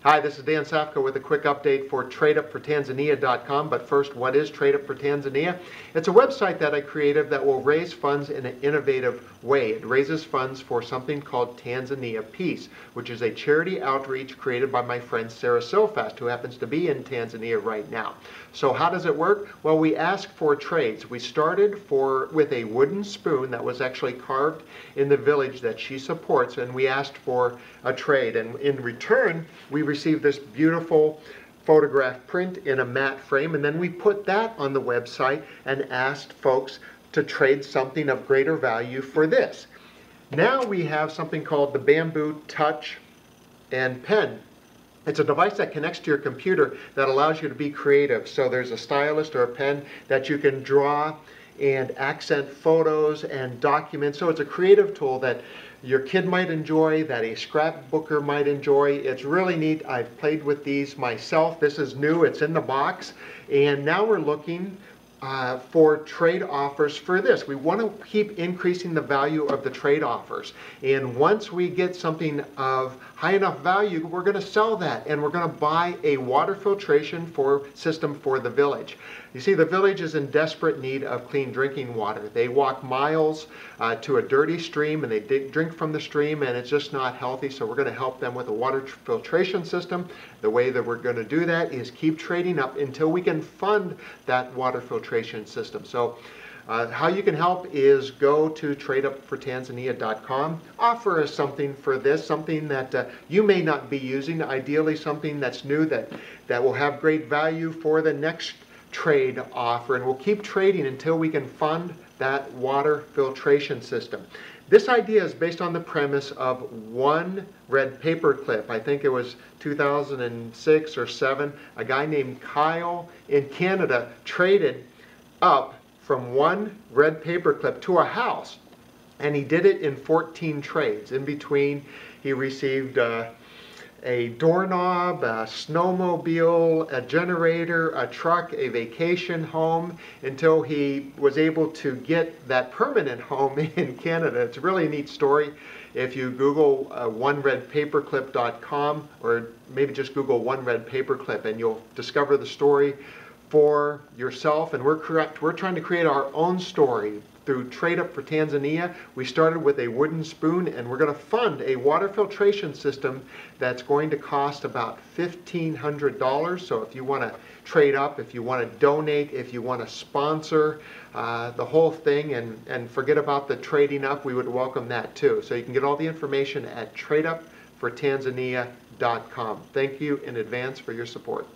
Hi, this is Dan Safka with a quick update for TradeUpForTanzania.com. But first, what is Trade Up for Tanzania? It's a website that I created that will raise funds in an innovative way. It raises funds for something called Tanzania Peace, which is a charity outreach created by my friend Sarah Silfast, who happens to be in Tanzania right now. So how does it work? Well, we ask for trades. We started with a wooden spoon that was actually carved in the village that she supports, and we asked for a trade. And in return, we received this beautiful photograph print in a matte frame, and then we put that on the website and asked folks to trade something of greater value for this. Now we have something called the Bamboo Touch and Pen. It's a device that connects to your computer that allows you to be creative. So there's a stylus or a pen that you can draw and accent photos and documents. So it's a creative tool that your kid might enjoy, that a scrapbooker might enjoy. It's really neat. I've played with these myself. This is new. It's in the box. And now we're looking for trade offers for this. We want to keep increasing the value of the trade offers. And once we get something of high enough value, we're going to sell that, and we're going to buy a water filtration system for the village. You see, the village is in desperate need of clean drinking water. They walk miles to a dirty stream, and they drink from the stream, and it's just not healthy. So we're going to help them with a water filtration system. The way that we're going to do that is keep trading up until we can fund that water filtration system. So how you can help is go to TradeUpForTanzania.com. Offer us something for this, something that you may not be using, ideally something that's new that will have great value for the next trade offer, and we'll keep trading until we can fund that water filtration system. This idea is based on the premise of one red paper clip. I think it was 2006 or 7. A guy named Kyle in Canada traded up from one red paper clip to a house, and he did it in 14 trades. In between, he received a doorknob, a snowmobile, a generator, a truck, a vacation home, until he was able to get that permanent home in Canada. It's a really neat story. If you Google oneredpaperclip.com, or maybe just Google one red paperclip, and you'll discover the story for yourself. And we're trying to create our own story through Trade Up for Tanzania. We started with a wooden spoon, and we're going to fund a water filtration system that's going to cost about $1,500. So if you want to trade up, if you want to donate, if you want to sponsor the whole thing and forget about the trading up, we would welcome that too. So you can get all the information at TradeUpForTanzania.com. Thank you in advance for your support.